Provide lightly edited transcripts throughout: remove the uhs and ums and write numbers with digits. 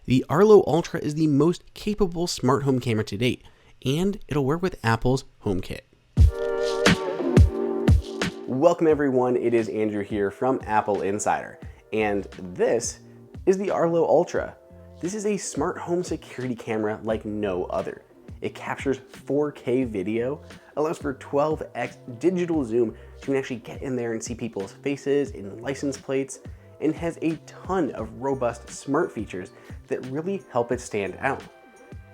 The Arlo Ultra is the most capable smart home camera to date, and it'll work with Apple's HomeKit. Welcome everyone, it is Andrew here from AppleInsider, and this is the Arlo Ultra. This is a smart home security camera like no other. It captures 4K video, allows for 12x digital zoom so you can actually get in there and see people's faces and license plates, and has a ton of robust smart features that really help it stand out.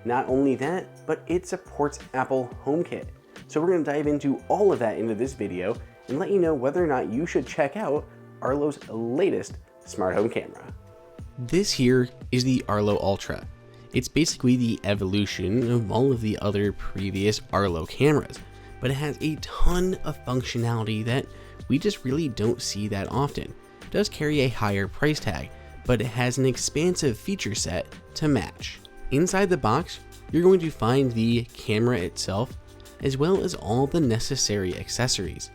Not only that, but it supports Apple HomeKit. So we're going to dive into all of that into this video and let you know whether or not you should check out Arlo's latest smart home camera. This here is the Arlo Ultra. It's basically the evolution of all of the other previous Arlo cameras, but it has a ton of functionality that we just really don't see that often. It does carry a higher price tag, but it has an expansive feature set to match. Inside the box, you're going to find the camera itself, as well as all the necessary accessories.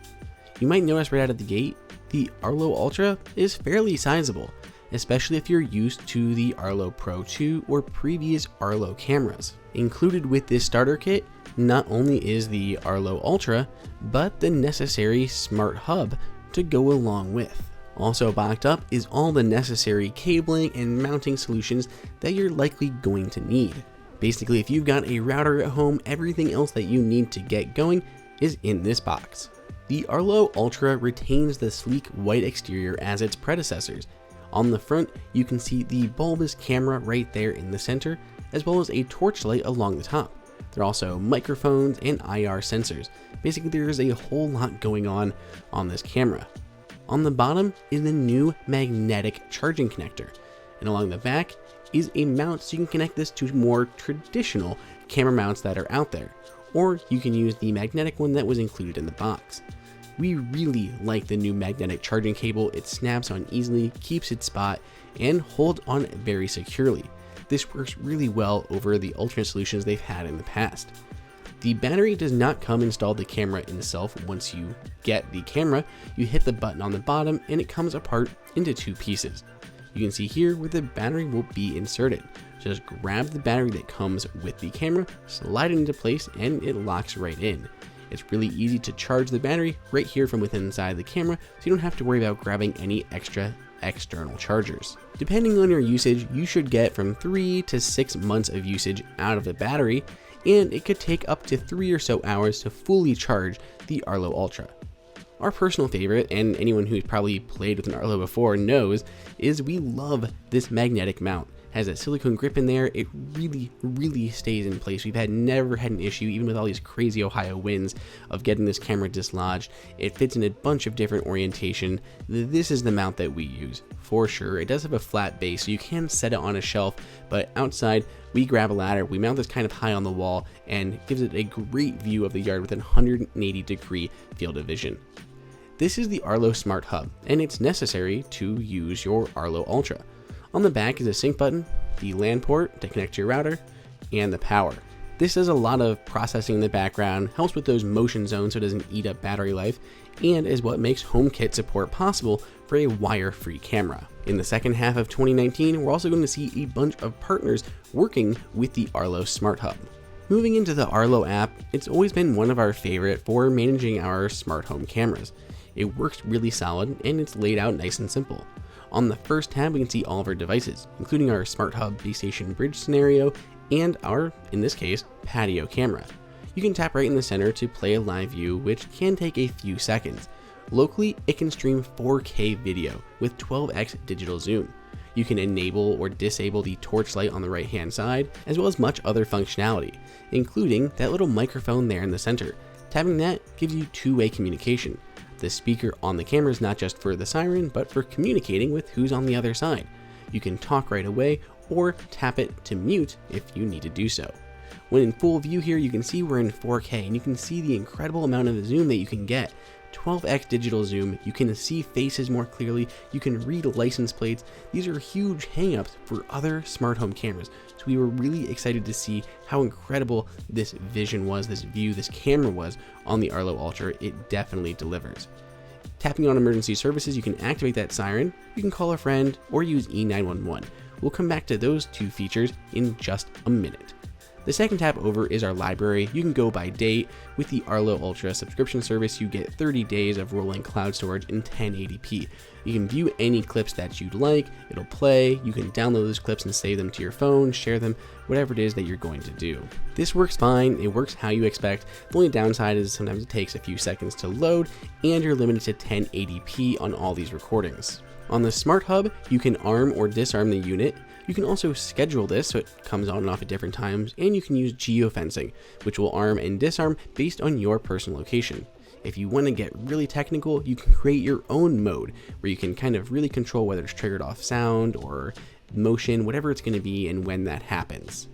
You might notice right out of the gate, the Arlo Ultra is fairly sizable, especially if you're used to the Arlo Pro 2 or previous Arlo cameras. Included with this starter kit, not only is the Arlo Ultra, but the necessary smart hub to go along with. Also backed up is all the necessary cabling and mounting solutions that you're likely going to need. Basically, if you've got a router at home, everything else that you need to get going is in this box. The Arlo Ultra retains the sleek white exterior as its predecessors. On the front, you can see the bulbous camera right there in the center, as well as a torchlight along the top. There are also microphones and IR sensors. Basically, there's a whole lot going on this camera. On the bottom is the new magnetic charging connector, and along the back is a mount so you can connect this to more traditional camera mounts that are out there, or you can use the magnetic one that was included in the box. We really like the new magnetic charging cable. It snaps on easily, keeps its spot, and holds on very securely. This works really well over the alternate solutions they've had in the past. The battery does not come installed the camera itself. Once you get the camera, you hit the button on the bottom and it comes apart into two pieces. You can see here where the battery will be inserted. Just grab the battery that comes with the camera, slide it into place, and it locks right in. It's really easy to charge the battery right here from within inside the camera, so you don't have to worry about grabbing any extra external chargers. Depending on your usage, you should get from 3 to 6 months of usage out of the battery, and it could take up to 3 or so hours to fully charge the Arlo Ultra. Our personal favorite, and anyone who's probably played with an Arlo before knows, is we love this magnetic mount. It has that silicone grip in there. It really stays in place. We've never had an issue, even with all these crazy Ohio winds, of getting this camera dislodged. It fits in a bunch of different orientation. This is the mount that we use for sure. It does have a flat base, so you can set it on a shelf, but outside we grab a ladder, we mount this kind of high on the wall, and gives it a great view of the yard with a 180-degree field of vision. This is the Arlo Smart Hub, and it's necessary to use your Arlo Ultra. On the back is a sync button, the LAN port to connect to your router, and the power. This does a lot of processing in the background, helps with those motion zones so it doesn't eat up battery life, and is what makes HomeKit support possible for a wire-free camera. In the second half of 2019, we're also going to see a bunch of partners working with the Arlo Smart Hub. Moving into the Arlo app, it's always been one of our favorite for managing our smart home cameras. It works really solid, and it's laid out nice and simple. On the first tab, we can see all of our devices, including our Smart Hub base station bridge scenario and our, in this case, patio camera. You can tap right in the center to play a live view, which can take a few seconds. Locally, it can stream 4K video with 12x digital zoom. You can enable or disable the torch light on the right hand side, as well as much other functionality, including that little microphone there in the center. Tapping that gives you two-way communication. The speaker on the camera is not just for the siren, but for communicating with who's on the other side. You can talk right away or tap it to mute if you need to do so. When in full view here, you can see we're in 4K, and you can see the incredible amount of zoom that you can get. 12x digital zoom, you can see faces more clearly, you can read license plates. These are huge hangups for other smart home cameras. So we were really excited to see how incredible this vision was, this view, this camera was on the Arlo Ultra. It definitely delivers. Tapping on emergency services, you can activate that siren, you can call a friend, or use E911. We'll come back to those two features in just a minute. The second tab over is our library. You can go by date. With the Arlo Ultra subscription service, you get 30 days of rolling cloud storage in 1080p. You can view any clips that you'd like, it'll play, you can download those clips and save them to your phone, share them, whatever it is that you're going to do. This works fine, it works how you expect. The only downside is sometimes it takes a few seconds to load, and you're limited to 1080p on all these recordings. On the Smart Hub, you can arm or disarm the unit. You can also schedule this so it comes on and off at different times, and you can use geofencing, which will arm and disarm based on your personal location. If you want to get really technical, you can create your own mode where you can kind of really control whether it's triggered off sound or motion, whatever it's going to be and when that happens.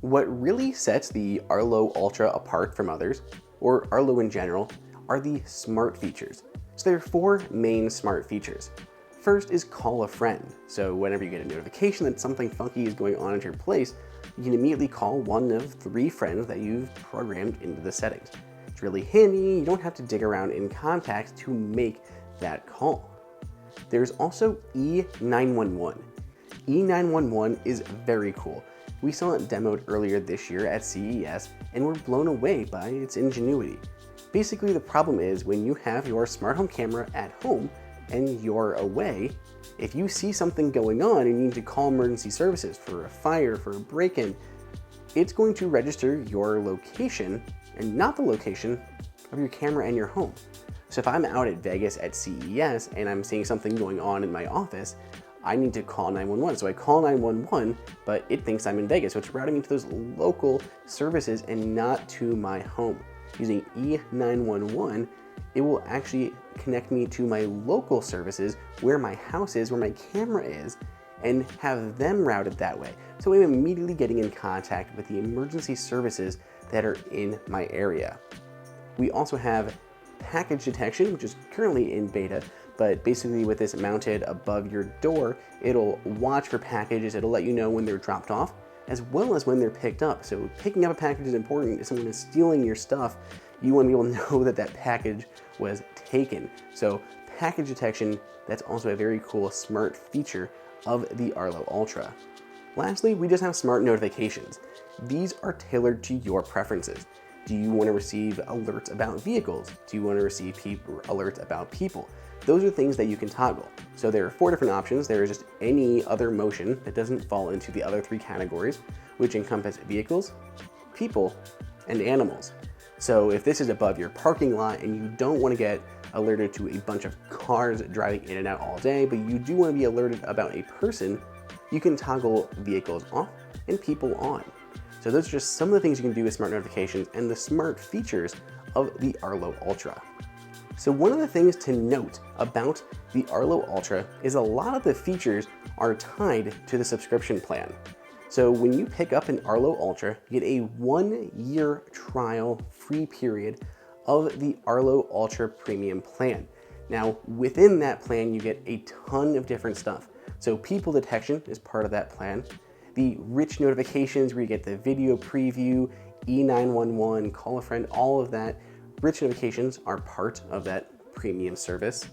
What really sets the Arlo Ultra apart from others, or Arlo in general, are the smart features. So there are 4 main smart features. First is call a friend. So whenever you get a notification that something funky is going on at your place, you can immediately call one of 3 friends that you've programmed into the settings. It's really handy, you don't have to dig around in contacts to make that call. There's also E911. E911 is very cool. We saw it demoed earlier this year at CES and were blown away by its ingenuity. Basically, the problem is when you have your smart home camera at home and you're away, if you see something going on and you need to call emergency services for a fire, for a break-in, it's going to register your location and not the location of your camera and your home. So if I'm out at Vegas at CES and I'm seeing something going on in my office, I need to call 911. So I call 911, but it thinks I'm in Vegas, so it's routing me to those local services and not to my home. Using E911, it will actually connect me to my local services where my house is, where my camera is, and have them routed that way. So I'm immediately getting in contact with the emergency services that are in my area. We also have package detection, which is currently in beta, but basically with this mounted above your door, it'll watch for packages, it'll let you know when they're dropped off, as well as when they're picked up. So picking up a package is important. If someone is stealing your stuff, you want to be able to know that that package was taken. So package detection, that's also a very cool smart feature of the Arlo Ultra. Lastly, we just have smart notifications. These are tailored to your preferences. Do you want to receive alerts about vehicles? Do you want to receive alerts about people? Those are things that you can toggle. So there are 4 different options. There is just any other motion that doesn't fall into the other 3 categories, which encompass vehicles, people, and animals. So if this is above your parking lot and you don't want to get alerted to a bunch of cars driving in and out all day, but you do want to be alerted about a person, you can toggle vehicles off and people on. So those are just some of the things you can do with smart notifications and the smart features of the Arlo Ultra. So one of the things to note about the Arlo Ultra is a lot of the features are tied to the subscription plan. So when you pick up an Arlo Ultra, you get a 1-year trial free period of the Arlo Ultra Premium plan. Now, within that plan, you get a ton of different stuff. So people detection is part of that plan. The rich notifications where you get the video preview, E911, call a friend, all of that. Rich notifications are part of that premium service,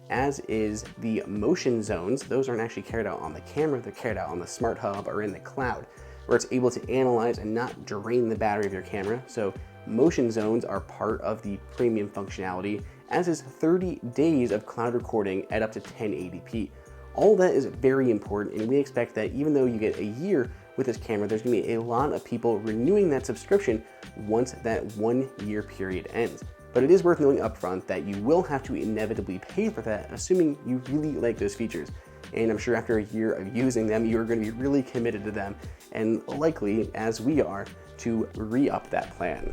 as is the motion zones. Those aren't actually carried out on the camera, they're carried out on the Smart Hub or in the cloud, where it's able to analyze and not drain the battery of your camera. So motion zones are part of the premium functionality, as is 30 days of cloud recording at up to 1080p. All that is very important, and we expect that even though you get a year with this camera, there's gonna be a lot of people renewing that subscription once that 1-year period ends. But it is worth knowing upfront that you will have to inevitably pay for that, assuming you really like those features. And I'm sure after a year of using them, you're going to be really committed to them, and likely, as we are, to re-up that plan.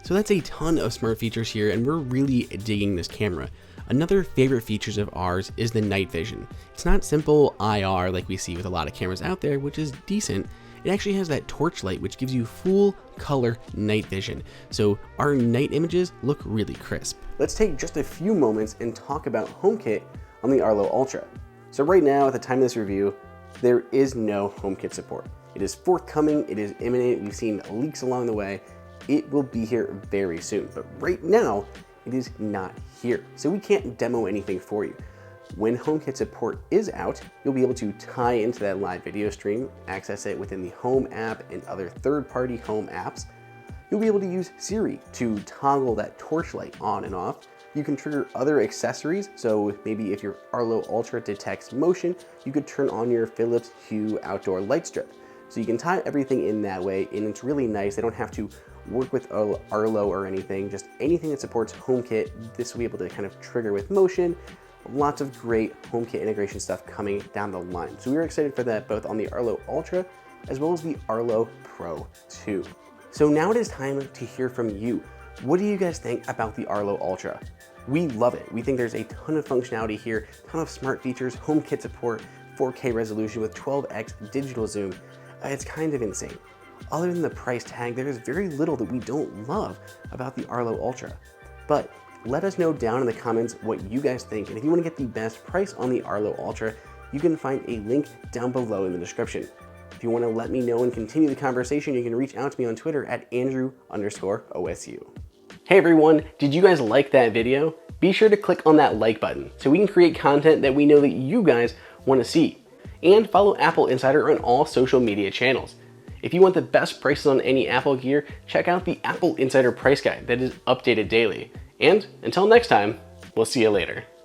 So that's a ton of smart features here, and we're really digging this camera. Another favorite features of ours is the night vision. It's not simple IR like we see with a lot of cameras out there, which is decent. It actually has that torch light, which gives you full color night vision. So our night images look really crisp. Let's take just a few moments and talk about HomeKit on the Arlo Ultra. So right now, at the time of this review, there is no HomeKit support. It is forthcoming, it is imminent, we've seen leaks along the way. It will be here very soon, but right now, it is not here. So we can't demo anything for you. When HomeKit support is out, you'll be able to tie into that live video stream, access it within the Home app and other third-party home apps. You'll be able to use Siri to toggle that torch light on and off. You can trigger other accessories, so maybe if your Arlo Ultra detects motion, you could turn on your Philips Hue outdoor light strip. So you can tie everything in that way, and it's really nice. They don't have to work with Arlo or anything, just anything that supports HomeKit, this will be able to kind of trigger with motion. Lots of great HomeKit integration stuff coming down the line. So we were excited for that both on the Arlo Ultra as well as the Arlo Pro 2. So now it is time to hear from you. What do you guys think about the Arlo Ultra? We love it. We think there's a ton of functionality here, ton of smart features, HomeKit support, 4K resolution with 12x digital zoom. It's kind of insane. Other than the price tag, there is very little that we don't love about the Arlo Ultra. But let us know down in the comments what you guys think, and if you want to get the best price on the Arlo Ultra, you can find a link down below in the description. If you want to let me know and continue the conversation, you can reach out to me on Twitter at Andrew_OSU. Hey everyone, did you guys like that video? Be sure to click on that like button so we can create content that we know that you guys want to see. And follow AppleInsider on all social media channels. If you want the best prices on any Apple gear, check out the AppleInsider price guide that is updated daily. And until next time, we'll see you later.